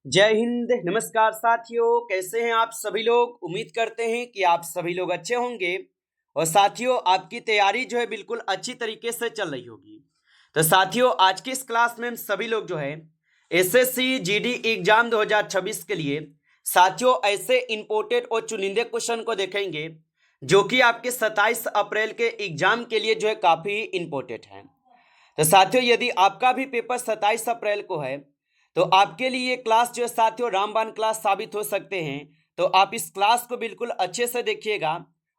जय हिंद। नमस्कार साथियों, कैसे हैं आप सभी लोग। उम्मीद करते हैं कि आप सभी लोग अच्छे होंगे और साथियों आपकी तैयारी जो है बिल्कुल अच्छी तरीके से चल रही होगी। तो साथियों आज की इस क्लास में हम सभी लोग जो है एसएससी जीडी एग्जाम 2026 के लिए साथियों ऐसे इंपोर्टेड और चुनिंदे क्वेश्चन को देखेंगे जो कि आपके 27 अप्रैल के एग्जाम के लिए जो है काफी इंपोर्टेंट है। तो साथियों यदि आपका भी पेपर 27 अप्रैल को है तो आपके लिए ये क्लास जो है साथियों रामबाण क्लास साबित हो सकते हैं। तो आप इस क्लास को बिल्कुल अच्छे से देखिएगा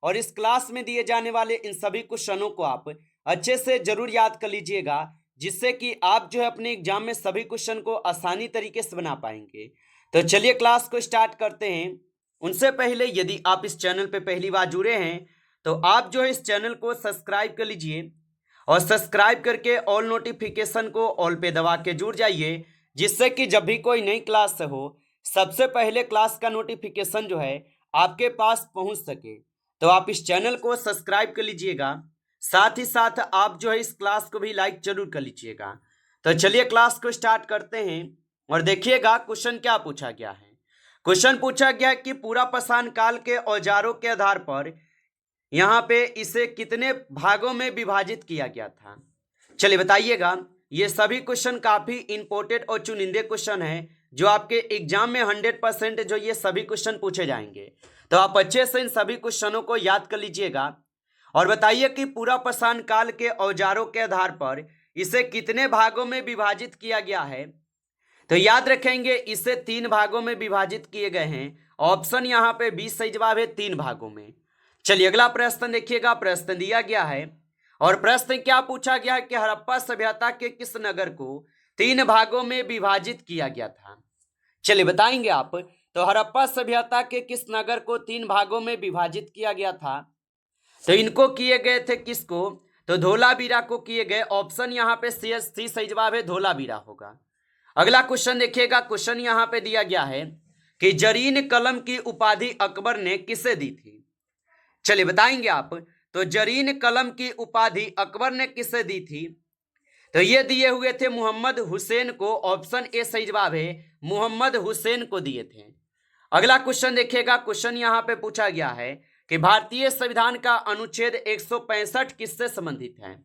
और इस क्लास में दिए जाने वाले इन सभी क्वेश्चनों को आप अच्छे से जरूर याद कर लीजिएगा, जिससे कि आप जो है अपने एग्जाम में सभी क्वेश्चन को आसानी तरीके से बना पाएंगे। तो चलिए क्लास को स्टार्ट करते हैं। उनसे पहले यदि आप इस चैनल पर पहली बार जुड़े हैं तो आप जो है इस चैनल को सब्सक्राइब कर लीजिए और सब्सक्राइब करके ऑल नोटिफिकेशन को ऑल पे दबा के जुड़ जाइए, जिससे कि जब भी कोई नई क्लास हो सबसे पहले क्लास का नोटिफिकेशन जो है आपके पास पहुंच सके। तो आप इस चैनल को सब्सक्राइब कर लीजिएगा, साथ ही साथ आप जो है इस क्लास को भी लाइक जरूर कर लीजिएगा। तो चलिए क्लास को स्टार्ट करते हैं और देखिएगा क्वेश्चन क्या पूछा गया है। क्वेश्चन पूछा गया कि पूरा पाषाण काल के औजारों के आधार पर यहाँ पे इसे कितने भागों में विभाजित किया गया था। चलिए बताइएगा। ये सभी क्वेश्चन काफी इंपोर्टेंट और चुनिंदे क्वेश्चन है जो आपके एग्जाम में 100% जो ये सभी क्वेश्चन पूछे जाएंगे। तो आप अच्छे से इन सभी क्वेश्चनों को याद कर लीजिएगा और बताइए कि पूरा पाषाण काल के औजारों के आधार पर इसे कितने भागों में विभाजित किया गया है। तो याद रखेंगे इसे 3 भागों में विभाजित किए गए हैं। ऑप्शन यहाँ पे 20 सही जवाब है 3 भागों में। चलिए अगला प्रश्न देखिएगा। प्रश्न दिया गया है और प्रश्न क्या पूछा गया है कि हड़प्पा सभ्यता के किस नगर को 3 भागों में विभाजित किया गया था। चलिए बताएंगे आप। तो हड़प्पा सभ्यता के किस नगर को 3 भागों में विभाजित किया गया था। तो इनको किए गए थे किसको, तो धोलावीरा को किए गए। ऑप्शन यहाँ पे सी सही जवाब है धोलावीरा होगा। अगला क्वेश्चन देखिएगा। क्वेश्चन यहाँ पे दिया गया है कि जरीन कलम की उपाधि अकबर ने किसे दी थी। चलिए बताएंगे आप। तो जरीन कलम की उपाधि अकबर ने किसे दी थी। तो ये दिए हुए थे मोहम्मद हुसैन को। ऑप्शन ए सही जवाब है मोहम्मद हुसैन को दिए थे। अगला क्वेश्चन देखिएगा। क्वेश्चन यहाँ पे पूछा गया है कि भारतीय संविधान का अनुच्छेद 165 किससे संबंधित है।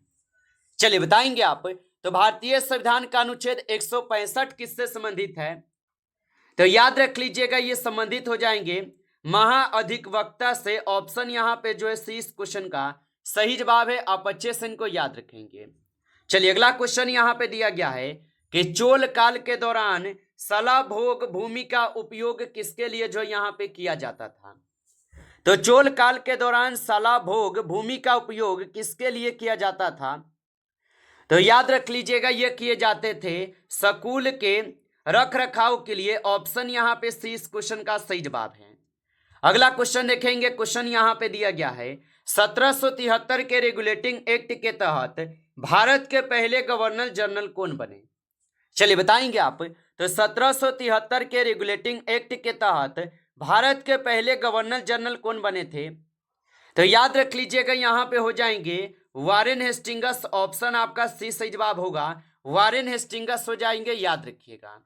चलिए बताएंगे आप। तो भारतीय संविधान का अनुच्छेद 165 किससे संबंधित है। तो याद रख लीजिएगा ये संबंधित हो जाएंगे महाअधिवक्ता से। ऑप्शन यहाँ पे जो है सी इस क्वेश्चन का सही जवाब है। आप अच्छे से इनको याद रखेंगे। चलिए अगला क्वेश्चन यहाँ पे दिया गया है कि चोल काल के दौरान सलाभोग भूमि का उपयोग किसके लिए जो यहाँ पे किया जाता था। तो चोल काल के दौरान सलाभोग भूमि का उपयोग किसके लिए किया जाता था। तो याद रख लीजिएगा ये किए जाते थे स्कूल के रख रखाव के लिए। ऑप्शन यहाँ पे सी इस क्वेश्चन का सही जवाब है। अगला क्वेश्चन देखेंगे। क्वेश्चन यहाँ पे दिया गया है 1773 के रेगुलेटिंग एक्ट के तहत भारत के पहले गवर्नर जनरल कौन बने। चलिए बताएंगे आप। तो 1773 के रेगुलेटिंग एक्ट के तहत भारत के पहले गवर्नर जनरल कौन बने थे। तो याद रख लीजिएगा यहाँ पे हो जाएंगे वारेन हेस्टिंगस। ऑप्शन आपका सी सही जवाब होगा वारेन हेस्टिंगस हो जाएंगे, याद रखिएगा।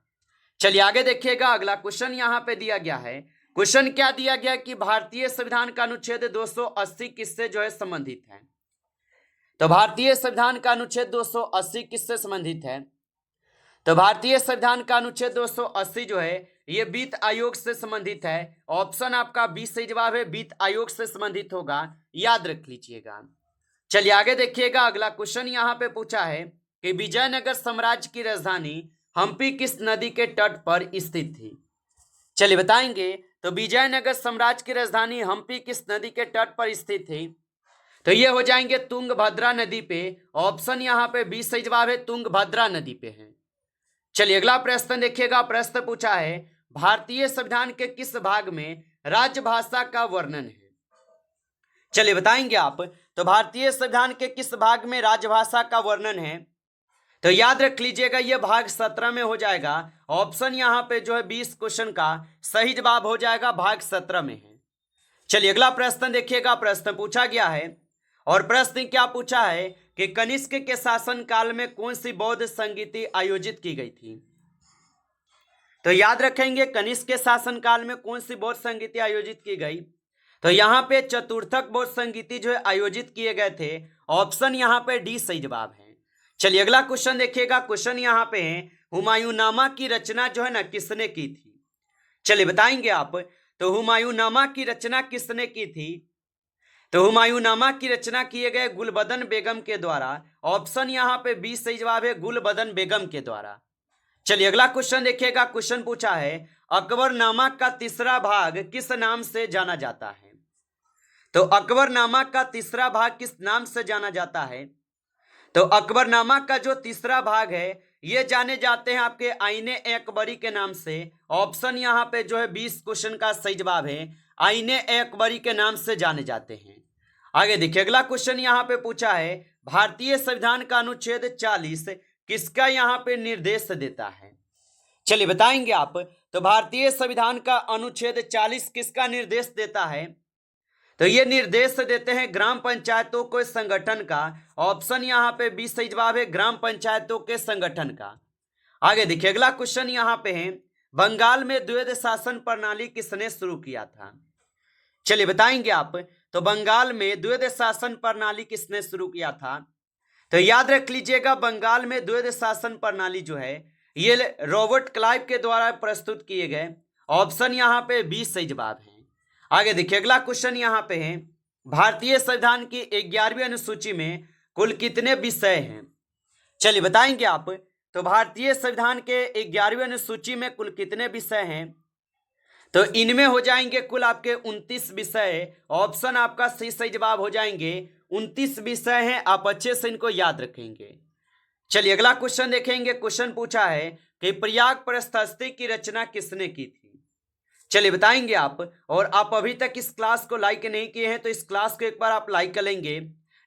चलिए आगे देखिएगा। अगला क्वेश्चन यहाँ पे दिया गया है। क्वेश्चन क्या दिया गया कि भारतीय संविधान का अनुच्छेद 280 किससे जो है संबंधित है। तो भारतीय संविधान का अनुच्छेद 280 किससे संबंधित है। तो भारतीय संविधान का अनुच्छेद 280 जो है ये वित्त आयोग से संबंधित है। ऑप्शन आपका 20 सही जवाब है वित्त आयोग से संबंधित होगा, याद रख लीजिएगा। चलिए आगे देखिएगा। अगला क्वेश्चन यहाँ पे पूछा है कि विजयनगर साम्राज्य की राजधानी हम्पी किस नदी के तट पर स्थित थी। चलिए बताएंगे। तो विजयनगर साम्राज्य की राजधानी हम्पी किस नदी के तट पर स्थित थी। तो ये हो जाएंगे तुंगभद्रा नदी पे। ऑप्शन यहाँ पे 20 सही जवाब है तुंगभद्रा नदी पे है। चलिए अगला प्रश्न देखिएगा। प्रश्न पूछा है भारतीय संविधान के किस भाग में राजभाषा का वर्णन है। चलिए बताएंगे आप। तो भारतीय संविधान के किस भाग में राजभाषा का वर्णन है। तो याद रख लीजिएगा ये भाग 17 में हो जाएगा। ऑप्शन यहाँ पे जो है 20 क्वेश्चन का सही जवाब हो जाएगा भाग 17 में है। चलिए अगला प्रश्न देखिएगा। प्रश्न पूछा गया है और प्रश्न क्या पूछा है कि कनिष्क के शासन काल में कौन सी बौद्ध संगीति आयोजित की गई थी। तो याद रखेंगे कनिष्क के शासनकाल में कौन सी बौद्ध संगीति आयोजित की गई? तो यहाँ पे चतुर्थक बौद्ध संगीति जो है आयोजित किए गए थे। ऑप्शन यहाँ पे डी सही जवाब है। चलिए अगला क्वेश्चन देखिएगा। क्वेश्चन यहाँ पे है हुमायूंनामा की रचना जो है ना किसने की थी? चलिए बताएंगे आप। तो हुमायूंनामा की रचना किसने की थी? तो हुमायूंनामा की रचना किए गए गुलबदन बेगम के द्वारा। ऑप्शन यहाँ पे बी सही जवाब है, गुलबदन बेगम के द्वारा। चलिए अगला क्वेश्चन देखिएगा। क्वेश्चन पूछा है अकबरनामा का तीसरा भाग किस नाम से जाना जाता है? तो अकबरनामा का तीसरा भाग किस नाम से जाना जाता है? तो अकबरनामा का जो तीसरा भाग है ये जाने जाते हैं आपके आईने अकबरी के नाम से। ऑप्शन यहाँ पे जो है 20 क्वेश्चन का सही जवाब है, आईने अकबरी के नाम से जाने जाते हैं। आगे देखिए अगला क्वेश्चन यहाँ पे पूछा है भारतीय संविधान का अनुच्छेद 40 किसका यहाँ पे निर्देश देता है? चलिए बताएंगे आप। तो भारतीय संविधान का अनुच्छेद 40 किसका निर्देश देता है? तो ये निर्देश देते हैं ग्राम पंचायतों के संगठन का। ऑप्शन यहाँ पे 20 सही जवाब है, ग्राम पंचायतों के संगठन का। आगे देखिए अगला क्वेश्चन यहाँ पे है बंगाल में द्वैध शासन प्रणाली किसने शुरू किया था? चलिए बताएंगे आप। तो बंगाल में द्वैध शासन प्रणाली किसने शुरू किया था? तो याद रख लीजिएगा बंगाल में द्वैध शासन प्रणाली जो है ये रॉबर्ट क्लाइव के द्वारा प्रस्तुत किए गए। ऑप्शन यहाँ पे 20 सही जवाब है। आगे देखिए अगला क्वेश्चन यहाँ पे है भारतीय संविधान की 11वीं अनुसूची में कुल कितने विषय हैं? चलिए बताएंगे आप। तो भारतीय संविधान के 11वीं अनुसूची में कुल कितने विषय हैं? तो इनमें हो जाएंगे कुल आपके 29 विषय। ऑप्शन आपका सही जवाब हो जाएंगे 29 विषय हैं। आप अच्छे से इनको याद रखेंगे। चलिए अगला क्वेश्चन देखेंगे। क्वेश्चन पूछा है कि प्रयाग प्रशस्ति की रचना किसने की थी? चलिए बताएंगे आप। और आप अभी तक इस क्लास को लाइक नहीं किए हैं तो इस क्लास को एक बार आप लाइक कर लेंगे।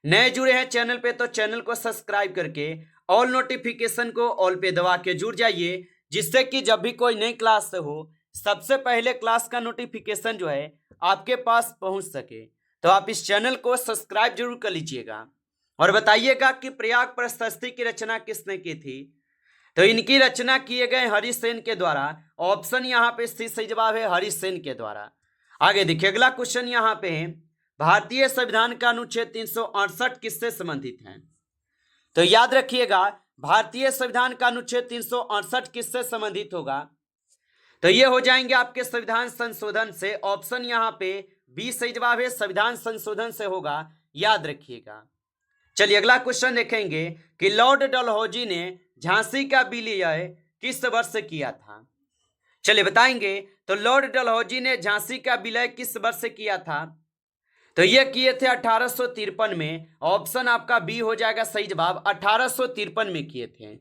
नए जुड़े हैं चैनल पे तो चैनल को सब्सक्राइब करके ऑल नोटिफिकेशन को ऑल पे दबा के जुड़ जाइए, जिससे कि जब भी कोई नई क्लास हो सबसे पहले क्लास का नोटिफिकेशन जो है आपके पास पहुंच सके। तो आप इस चैनल को सब्सक्राइब जरूर कर लीजिएगा और बताइएगा कि प्रयाग प्रशस्ति की रचना किसने की थी? तो इनकी रचना किए गए हरिसेन के द्वारा। ऑप्शन यहाँ पे सही जवाब है, हरिसेन के द्वारा। आगे देखिए अगला क्वेश्चन यहाँ पे है भारतीय संविधान का अनुच्छेद 368 किससे संबंधित है? तो याद रखिएगा भारतीय संविधान का अनुच्छेद 368 किससे संबंधित होगा? तो ये हो जाएंगे आपके संविधान संशोधन से। ऑप्शन यहाँ पे 20 सही जवाब है, संविधान संशोधन से होगा, याद रखिएगा। चलिए अगला क्वेश्चन देखेंगे कि लॉर्ड डलहौजी ने झांसी का विलय किस वर्ष किया था? चलिए बताएंगे। तो लॉर्ड डलहौजी ने झांसी का विलय किस वर्ष किया था? तो ये किए थे 1853 में। ऑप्शन आपका बी हो जाएगा सही जवाब, 1853 में किए थे।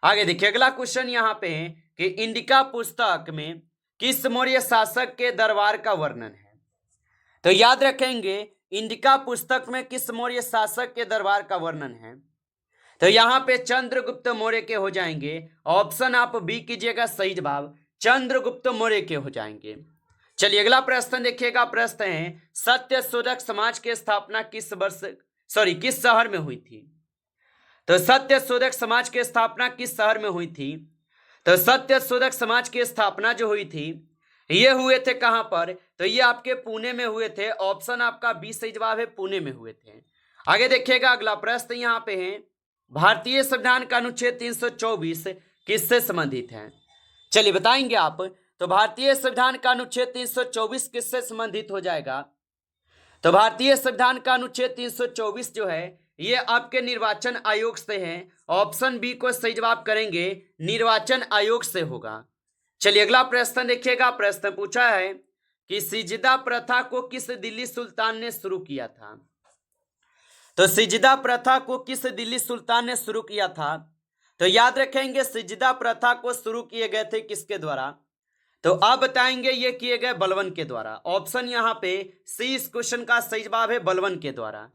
आगे देखिए अगला क्वेश्चन यहाँ पे है कि इंडिका पुस्तक में किस मौर्य शासक के दरबार का वर्णन है? तो याद रखेंगे इंडिका पुस्तक में किस मौर्य शासक के दरबार का वर्णन है? तो यहाँ पे चंद्रगुप्त मौर्य के हो जाएंगे। ऑप्शन आप बी कीजिएगा सही जवाब, चंद्रगुप्त मौर्य के हो जाएंगे। चलिए अगला प्रश्न देखिएगा। प्रश्न है सत्यशोधक समाज की स्थापना किस शहर में हुई थी? तो सत्यशोधक समाज की स्थापना किस शहर में हुई थी? तो सत्यशोधक समाज की स्थापना जो हुई थी ये हुए थे कहां पर? तो ये आपके पुणे में हुए थे। ऑप्शन आपका बी सही जवाब है, पुणे में हुए थे। आगे देखिएगा अगला प्रश्न यहाँ पे है भारतीय संविधान का अनुच्छेद 324 किससे संबंधित है? चलिए बताएंगे आप। तो भारतीय संविधान का अनुच्छेद 324 किससे संबंधित हो जाएगा? तो भारतीय संविधान का अनुच्छेद 324 जो है ये आपके निर्वाचन आयोग से है। ऑप्शन बी को सही जवाब करेंगे, निर्वाचन आयोग से होगा। चलिए अगला प्रश्न देखिएगा। प्रश्न पूछा है कि सिजदा प्रथा को किस दिल्ली सुल्तान ने शुरू किया था? तो सिजदा प्रथा को किस दिल्ली सुल्तान ने शुरू किया था? तो याद रखेंगे सिजदा प्रथा को शुरू किए गए थे किसके द्वारा? तो आप बताएंगे ये किए गए बलबन के द्वारा। ऑप्शन यहाँ पे सी इस क्वेश्चन का सही जवाब है, बलबन के द्वारा।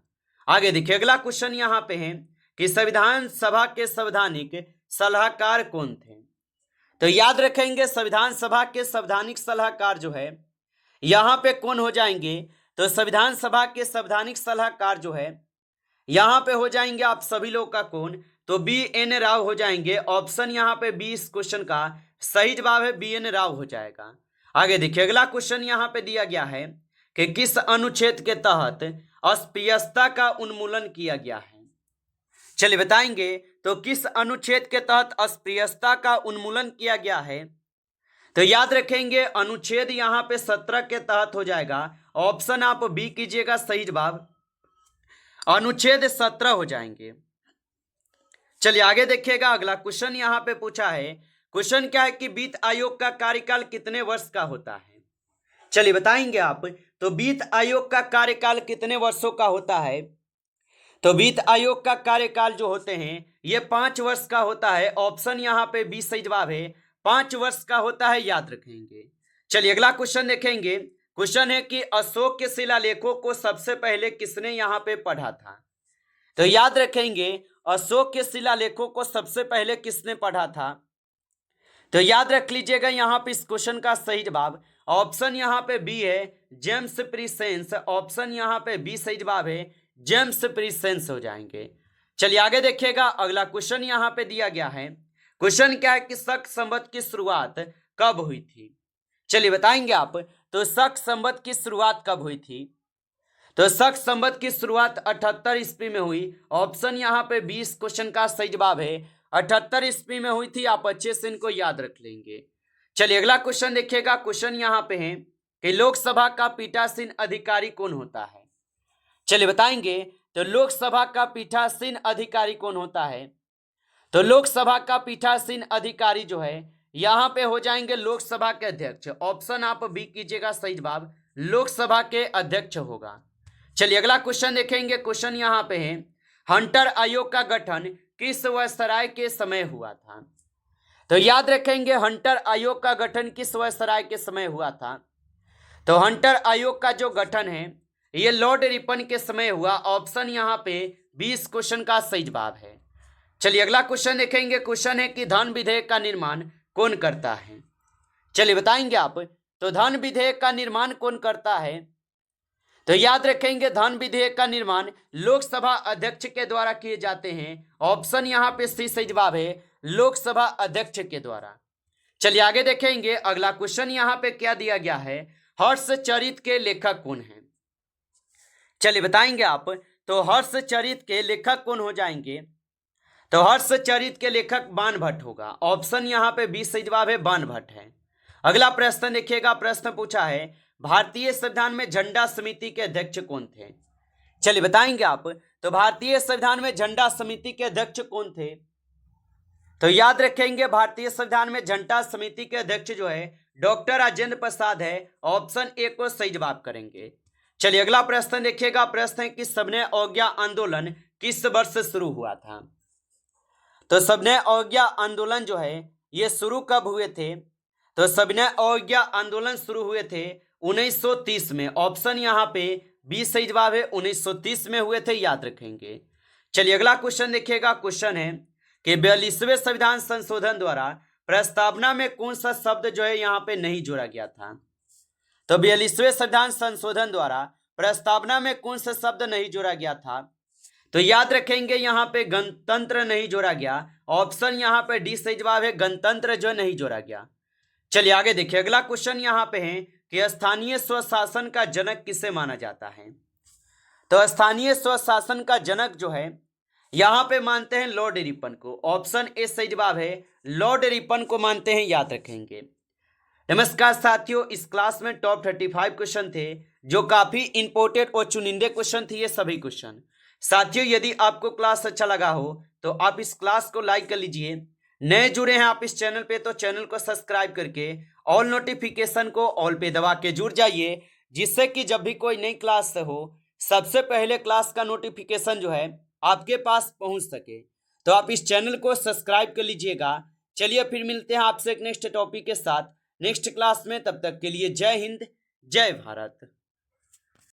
आगे देखिए अगला क्वेश्चन यहाँ पे है कि संविधान सभा के संवैधानिक सलाहकार कौन थे? तो याद रखेंगे संविधान सभा के संवैधानिक सलाहकार जो है यहाँ पे कौन हो जाएंगे? तो संविधान सभा के संवैधानिक सलाहकार जो है यहाँ पे हो जाएंगे आप सभी लोग का कौन? तो बी एन राव हो जाएंगे। ऑप्शन यहाँ पे बी इस क्वेश्चन का सही जवाब है BN राव हो जाएगा। आगे देखिए अगला क्वेश्चन यहाँ पे दिया गया है कि किस अनुच्छेद के तहत अस्पृश्यता का उन्मूलन किया गया है। चलिए बताएंगे, तो किस अनुच्छेद के तहत अस्पृश्यता का उन्मूलन किया गया है। तो याद रखेंगे अनुच्छेद यहाँ पे 17 के तहत हो जाएगा। ऑप्शन आप बी कीजिएगा, सही जवाब अनुच्छेद 17 हो जाएंगे। चलिए आगे देखिएगा अगला क्वेश्चन यहाँ पे पूछा है। क्वेश्चन क्या है कि वित्त आयोग का कार्यकाल कितने वर्ष का होता है। चलिए बताएंगे आप, तो वित्त आयोग का कार्यकाल कितने वर्षों का होता है। तो वित्त आयोग का कार्यकाल जो होते हैं ये 5 वर्ष का होता है। ऑप्शन यहाँ पे बी सही जवाब है, 5 वर्ष का होता है, याद रखेंगे। चलिए अगला क्वेश्चन देखेंगे। क्वेश्चन है कि अशोक के शिलालेखों को सबसे पहले किसने यहाँ पे पढ़ा था। तो याद रखेंगे अशोक के शिलालेखों को सबसे पहले किसने पढ़ा था। तो याद रख लीजिएगा यहाँ पे इस क्वेश्चन का सही जवाब ऑप्शन यहाँ पे बी है, जेम्स प्रीसेंस। ऑप्शन यहाँ पे बी सही जवाब है, जेम्स प्रीसेंस हो जाएंगे। चलिए आगे देखिएगा अगला क्वेश्चन यहाँ पे दिया गया है। क्वेश्चन क्या है कि शक संवत की शुरुआत कब हुई थी। चलिए बताएंगे आप, तो शक संवत की शुरुआत कब हुई थी। तो शक संवत की शुरुआत 78 ईस्वी में हुई। ऑप्शन यहाँ पे 20 क्वेश्चन का सही जवाब है, 78 ईस्वी में हुई थी। आप अच्छे से इनको याद रख लेंगे। चलिए अगला क्वेश्चन देखिएगा। क्वेश्चन यहाँ पे है कि लोकसभा का पीठासीन अधिकारी कौन होता है। चलिए बताएंगे, तो लोकसभा का पीठासीन अधिकारी कौन होता है। तो लोकसभा का पीठासीन अधिकारी जो है यहाँ पे हो जाएंगे लोकसभा के अध्यक्ष। ऑप्शन आप बी कीजिएगा, सही जवाब लोकसभा के अध्यक्ष होगा। चलिए अगला क्वेश्चन देखेंगे। क्वेश्चन यहाँ पे है हंटर आयोग का गठन किस वायसराय के समय हुआ था। तो याद रखेंगे हंटर आयोग का गठन किस वायसराय के समय हुआ था। तो हंटर आयोग का जो गठन है ये लॉर्ड रिपन के समय हुआ। ऑप्शन यहाँ पे 20 क्वेश्चन का सही जवाब है। चलिए अगला क्वेश्चन देखेंगे। क्वेश्चन है कि धन विधेयक का निर्माण कौन करता है। चलिए बताएंगे आप, तो धन विधेयक का निर्माण कौन करता है। तो याद रखेंगे धन विधेयक का निर्माण लोकसभा अध्यक्ष के द्वारा किए जाते हैं। ऑप्शन यहाँ पे सी सही जवाब है, लोकसभा अध्यक्ष के द्वारा। चलिए आगे देखेंगे अगला क्वेश्चन यहाँ पे क्या दिया गया है, हर्षचरित के लेखक कौन है। चलिए बताएंगे आप, तो हर्षचरित के लेखक कौन हो जाएंगे। तो हर्षचरित के लेखक बाणभट्ट होगा। ऑप्शन यहाँ पे 20 सही जवाब है, बाणभट्ट है। अगला प्रश्न देखिएगा। प्रश्न पूछा है भारतीय संविधान में झंडा समिति के अध्यक्ष कौन थे। चलिए बताएंगे आप, तो भारतीय संविधान में झंडा समिति के अध्यक्ष कौन थे। तो याद रखेंगे भारतीय संविधान में झंडा समिति के अध्यक्ष जो है डॉक्टर राजेंद्र प्रसाद है। ऑप्शन ए को सही जवाब करेंगे। चलिए अगला प्रश्न देखिएगा। प्रश्न है कि सबने अवज्ञा आंदोलन किस वर्ष से शुरू हुआ था। तो सबने अवज्ञा आंदोलन जो है ये शुरू कब हुए थे। तो सबने अवज्ञा आंदोलन शुरू हुए थे 1930 में। ऑप्शन यहाँ पे 20 सही जवाब है, 1930 में हुए थे, याद रखेंगे। चलिए अगला क्वेश्चन देखिएगा। क्वेश्चन है कि 42वें संविधान संशोधन द्वारा प्रस्तावना में कौन सा शब्द जो है यहाँ पे नहीं जोड़ा गया था। तो 42वें संविधान संशोधन द्वारा प्रस्तावना में कौन सा शब्द नहीं जोड़ा गया था। तो याद रखेंगे यहाँ पे गणतंत्र नहीं जोड़ा गया। ऑप्शन यहाँ पे डी सही जवाब है, गणतंत्र जो नहीं जोड़ा गया। चलिए आगे देखिए अगला क्वेश्चन यहाँ पे है कि स्थानीय स्वशासन का जनक किसे माना जाता है। तो स्थानीय स्वशासन का जनक जो है यहाँ पे मानते हैं लॉर्ड रिपन को। ऑप्शन ए सही जवाब है, लॉर्ड रिपन को मानते हैं, याद रखेंगे। नमस्कार साथियों, इस क्लास में टॉप 35 क्वेश्चन थे जो काफी इंपोर्टेंट और चुनिंदे क्वेश्चन थे ये सभी क्वेश्चन। साथियों यदि आपको क्लास अच्छा लगा हो तो आप इस क्लास को लाइक कर लीजिए। नए जुड़े हैं आप इस चैनल पे तो चैनल को सब्सक्राइब करके ऑल नोटिफिकेशन को ऑल पे दबा के जुड़ जाइए, जिससे कि जब भी कोई नई क्लास हो सबसे पहले क्लास का नोटिफिकेशन जो है आपके पास पहुंच सके। तो आप इस चैनल को सब्सक्राइब कर लीजिएगा। चलिए फिर मिलते हैं आपसे एक नेक्स्ट टॉपिक के साथ नेक्स्ट क्लास में। तब तक के लिए जय हिंद, जय भारत।